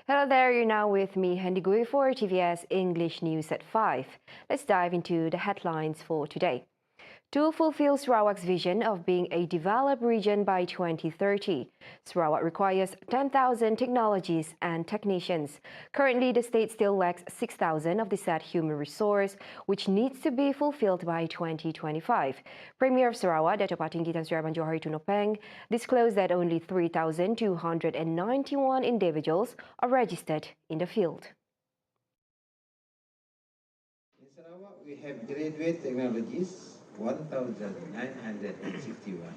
Hello there, you're now with me, Hendy Gui, for TVS English News at 5. Let's dive into the headlines for today. To fulfill Sarawak's vision of being a developed region by 2030, Sarawak requires 10,000 technologies and technicians. Currently, the state still lacks 6,000 of the said human resource, which needs to be fulfilled by 2025. Premier of Sarawak, Dato' Patinggi Tan Sri Abang Johari Tunopeng, disclosed that only 3,291 individuals are registered in the field. In Sarawak, we have graduate technologies 1,961.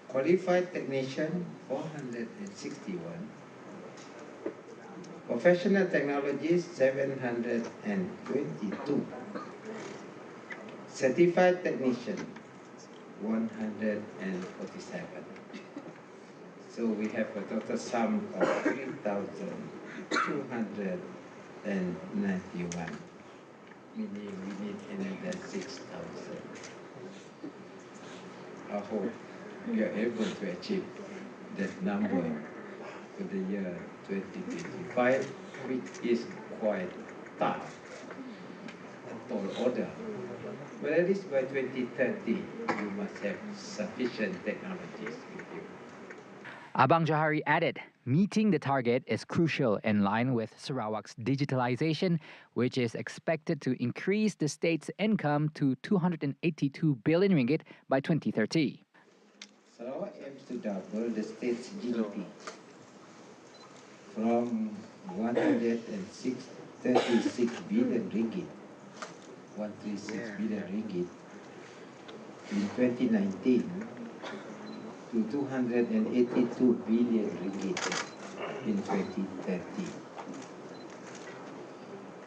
Qualified technician 461. Professional technologies 722. Certified technician 147. So we have a total sum of 3,291. Meaning we need another 6,000. I hope we are able to achieve that number for the year 2025, which is quite tough, a tall order. But at least by 2030, you must have sufficient technologies with you. Abang Johari added, meeting the target is crucial in line with Sarawak's digitalization, which is expected to increase the state's income to 282 billion ringgit by 2030. Sarawak aims to double the state's GDP from 136 billion ringgit, 136 billion ringgit in 2019 to 282 billion ringgit in 2030.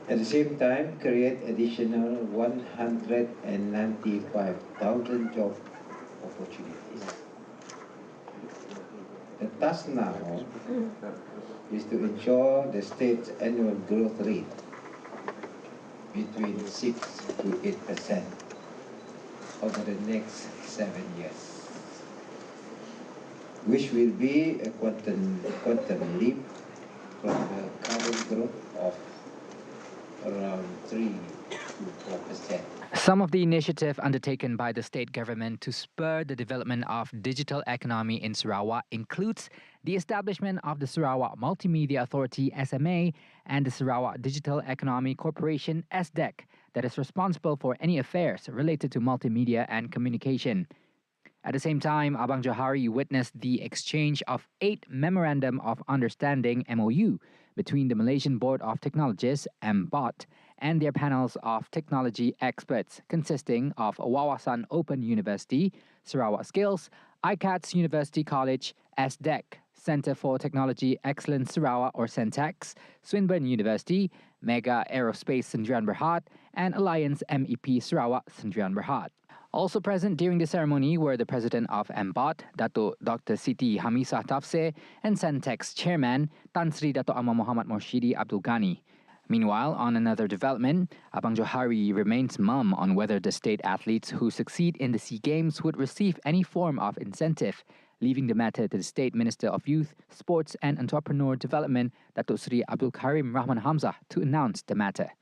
At the same time, create additional 195,000 job opportunities. The task now is to ensure the state's annual growth rate between 6 to 8% over the next 7 years, which will be a quantum leap from the current growth of around 3 to 4%. Some of the initiative undertaken by the state government to spur the development of digital economy in Sarawak includes the establishment of the Sarawak Multimedia Authority SMA and the Sarawak Digital Economy Corporation SDEC that is responsible for any affairs related to multimedia and communication. At the same time, Abang Johari witnessed the exchange of 8 Memorandum of Understanding MOU between the Malaysian Board of Technologists MBOT and their panels of technology experts consisting of Wawasan Open University, Sarawak Skills, ICATS University College, SDEC, Centre for Technology Excellence Sarawak or CENTEX, Swinburne University, Mega Aerospace Sendirian Berhad, and Alliance MEP Sarawak Sendirian Berhad. Also present during the ceremony were the president of MBOT, Dato' Dr. Siti Hamisah Tafsir, and CENTEX chairman, Tan Sri Dato' Amar Muhammad Morshidi Abdul Ghani. Meanwhile, on another development, Abang Johari remains mum on whether the state athletes who succeed in the SEA Games would receive any form of incentive, leaving the matter to the State Minister of Youth, Sports and Entrepreneur Development, Dato' Sri Abdul Karim Rahman Hamzah, to announce the matter.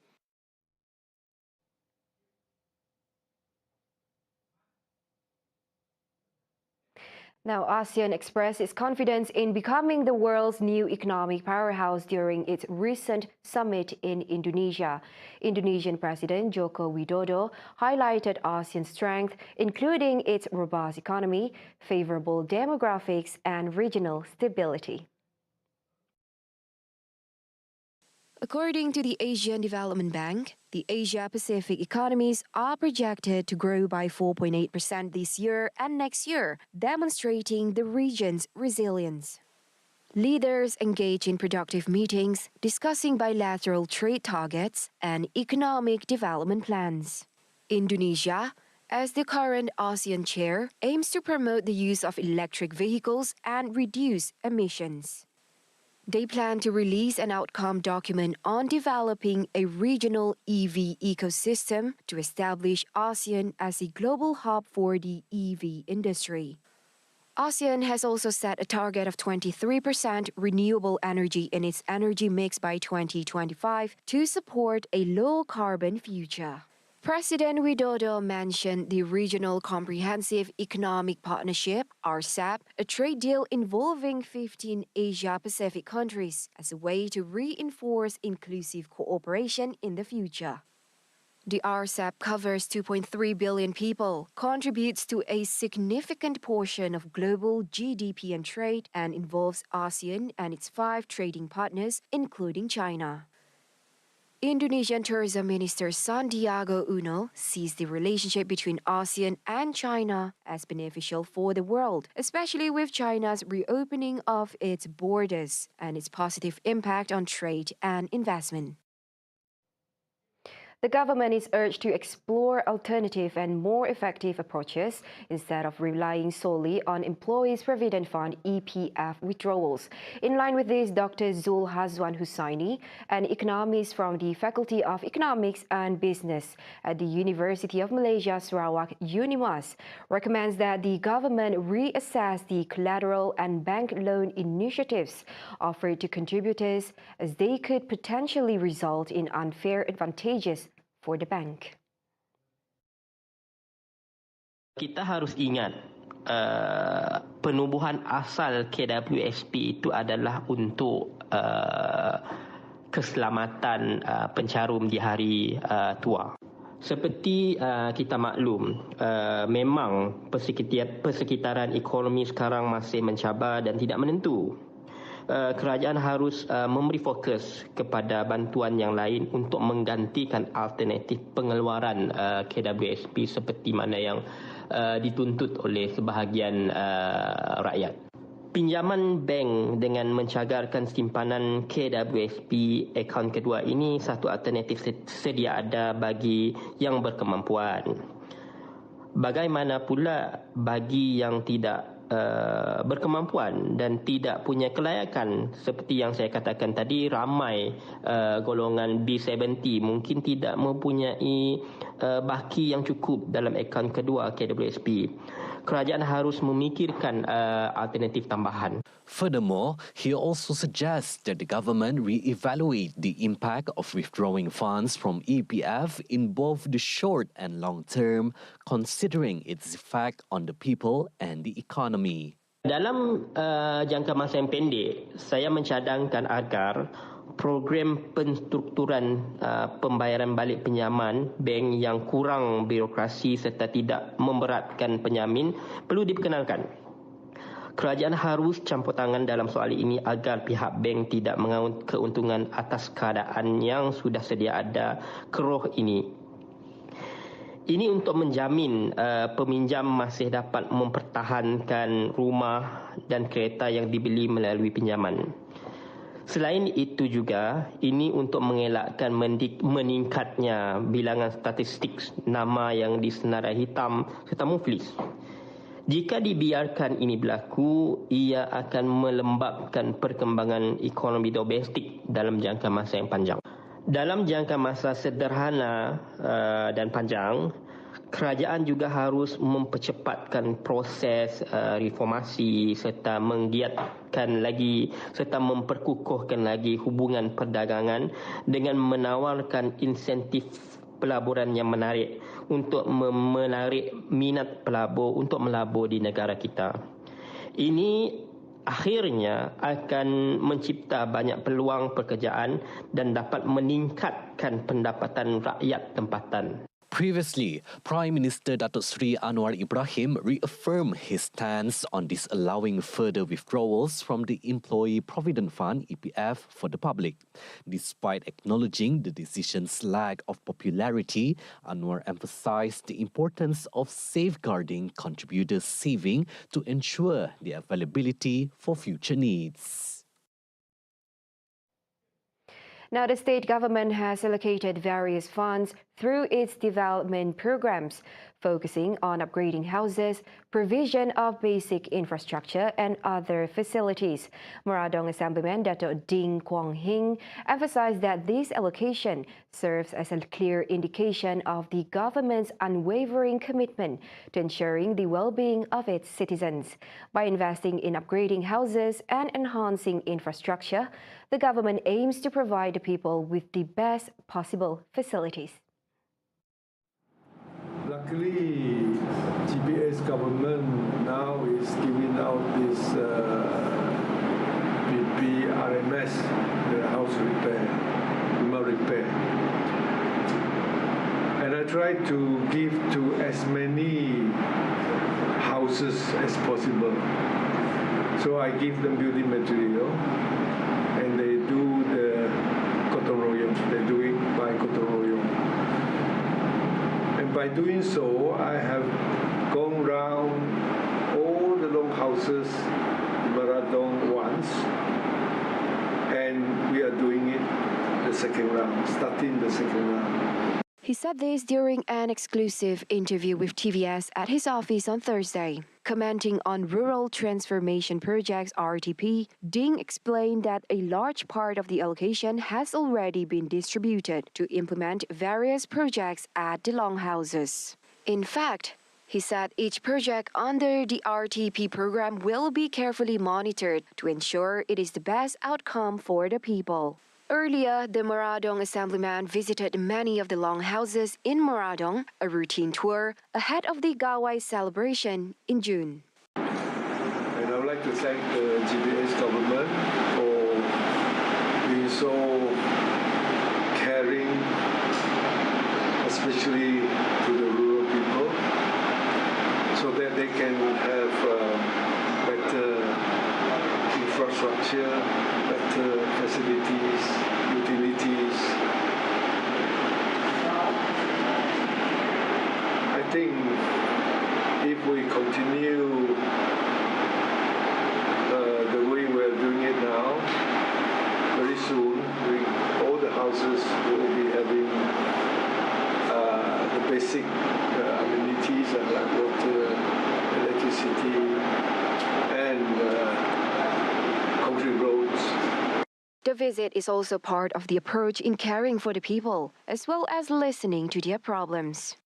Now, ASEAN expressed its confidence in becoming the world's new economic powerhouse during its recent summit in Indonesia. Indonesian President Joko Widodo highlighted ASEAN's strength, including its robust economy, favorable demographics, and regional stability. According to the Asian Development Bank, the Asia-Pacific economies are projected to grow by 4.8% this year and next year, demonstrating the region's resilience. Leaders engage in productive meetings, discussing bilateral trade targets and economic development plans. Indonesia, as the current ASEAN chair, aims to promote the use of electric vehicles and reduce emissions. They plan to release an outcome document on developing a regional EV ecosystem to establish ASEAN as a global hub for the EV industry. ASEAN has also set a target of 23% renewable energy in its energy mix by 2025 to support a low-carbon future. President Widodo mentioned the Regional Comprehensive Economic Partnership, RCEP, a trade deal involving 15 Asia-Pacific countries, as a way to reinforce inclusive cooperation in the future. The RCEP covers 2.3 billion people, contributes to a significant portion of global GDP and trade, and involves ASEAN and its 5 trading partners, including China. Indonesian Tourism Minister Sandiaga Uno sees the relationship between ASEAN and China as beneficial for the world, especially with China's reopening of its borders and its positive impact on trade and investment. The government is urged to explore alternative and more effective approaches instead of relying solely on Employees Provident Fund (EPF) withdrawals. In line with this, Dr. Zul Hazwan Hussaini, an economist from the Faculty of Economics and Business at the University of Malaysia, Sarawak, UNIMAS, recommends that the government reassess the collateral and bank loan initiatives offered to contributors, as they could potentially result in unfair advantages for the bank. Kita harus ingat penubuhan asal KWSP itu adalah untuk keselamatan pencarum di hari tua. Seperti kita maklum, memang persekitaran ekonomi sekarang masih mencabar dan tidak menentu. Kerajaan harus memberi fokus kepada bantuan yang lain untuk menggantikan alternatif pengeluaran KWSP seperti mana yang dituntut oleh sebahagian rakyat. Pinjaman bank dengan mencagarkan simpanan KWSP akaun kedua ini satu alternatif sedia ada bagi yang berkemampuan. Bagaimana pula bagi yang tidak berkemampuan dan tidak punya kelayakan? Seperti yang saya katakan tadi, ramai golongan B70 mungkin tidak mempunyai baki yang cukup dalam akaun kedua KWSP. Kerajaan harus memikirkan alternatif tambahan. Furthermore, he also suggests that the government re-evaluate the impact of withdrawing funds from EPF in both the short and long term, considering its effect on the people and the economy. Dalam jangka masa yang pendek, saya mencadangkan agar program penstrukturan pembayaran balik pinjaman bank yang kurang birokrasi serta tidak memberatkan penjamin perlu diperkenalkan. Kerajaan harus campur tangan dalam soal ini agar pihak bank tidak mengaut keuntungan atas keadaan yang sudah sedia ada keruh ini. Ini untuk menjamin peminjam masih dapat mempertahankan rumah dan kereta yang dibeli melalui pinjaman. Selain itu juga, ini untuk mengelakkan meningkatnya bilangan statistik nama yang disenarai hitam serta muflis. Jika dibiarkan ini berlaku, ia akan melembabkan perkembangan ekonomi domestik dalam jangka masa yang panjang. Dalam jangka masa sederhana dan panjang, kerajaan juga harus mempercepatkan proses reformasi serta menggiatkan lagi serta memperkukuhkan lagi hubungan perdagangan dengan menawarkan insentif pelaburan yang menarik untuk menarik minat pelabur untuk melabur di negara kita. Ini akhirnya akan mencipta banyak peluang pekerjaan dan dapat meningkatkan pendapatan rakyat tempatan. Previously, Prime Minister Datuk Seri Anwar Ibrahim reaffirmed his stance on disallowing further withdrawals from the Employee Provident Fund (EPF) for the public. Despite acknowledging the decision's lack of popularity, Anwar emphasized the importance of safeguarding contributors' saving to ensure their availability for future needs. Now, the state government has allocated various funds through its development programs, focusing on upgrading houses, provision of basic infrastructure and other facilities. Maradong Assemblyman Dato' Ding Quang Hing emphasized that this allocation serves as a clear indication of the government's unwavering commitment to ensuring the well-being of its citizens. By investing in upgrading houses and enhancing infrastructure, the government aims to provide the people with the best possible facilities. Luckily, TVS government now is giving out this PPRMS, the house repair, human repair. And I try to give to as many houses as possible. So I give them building material, and they do the cotton royong. They do it by cotton royong. And by doing so, I have gone round all the long houses Maradong once, and we are doing it the second round, starting the second round. He said this during an exclusive interview with TVS at his office on Thursday. Commenting on Rural Transformation Projects RTP, Ding explained that a large part of the allocation has already been distributed to implement various projects at the longhouses. In fact, he said each project under the RTP program will be carefully monitored to ensure it is the best outcome for the people. Earlier, the Maradong Assemblyman visited many of the longhouses in Maradong, a routine tour ahead of the Gawai celebration in June. And I would like to thank the TVS government for being so caring, especially to the rural people, so that they can have better infrastructure, better facilities, utilities. I think if we continue the way we're doing it now, very soon all the houses will be having the basic amenities like water, electricity, and concrete roads. The visit is also part of the approach in caring for the people, as well as listening to their problems.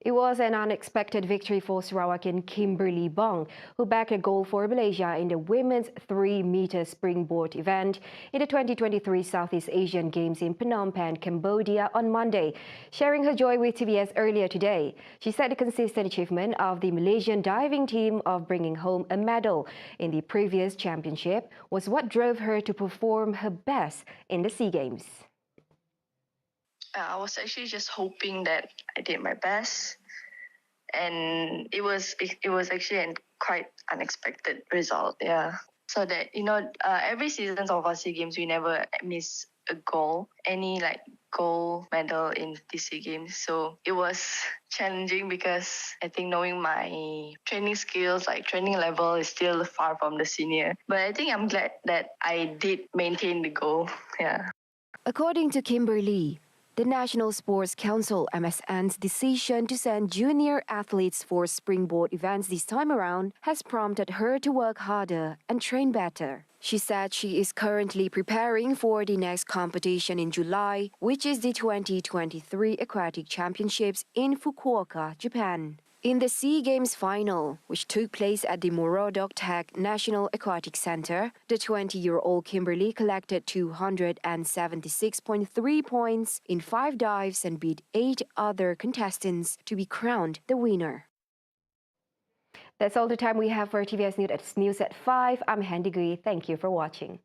It was an unexpected victory for Sarawakian Kimberly Bong, who bagged a gold for Malaysia in the women's 3-meter springboard event in the 2023 Southeast Asian Games in Phnom Penh, Cambodia on Monday. Sharing her joy with TVS earlier today, she said the consistent achievement of the Malaysian diving team of bringing home a medal in the previous championship was what drove her to perform her best in the SEA Games. I was actually just hoping that I did my best, and it was actually a quite unexpected result. Yeah, so that every season of our SEA Games we never miss a goal, any gold medal in the SEA Games. So it was challenging because I think knowing my training skills, training level, is still far from the senior. But I think I'm glad that I did maintain the goal. Yeah. According to Kimberly, the National Sports Council MSN's decision to send junior athletes for springboard events this time around has prompted her to work harder and train better. She said she is currently preparing for the next competition in July, which is the 2023 Aquatic Championships in Fukuoka, Japan. In the SEA Games final, which took place at the Morodok Tech National Aquatic Center, the 20-year-old Kimberly collected 276.3 points in 5 dives and beat 8 other contestants to be crowned the winner. That's all the time we have for TVS News at 5. I'm Handy Gui. Thank you for watching.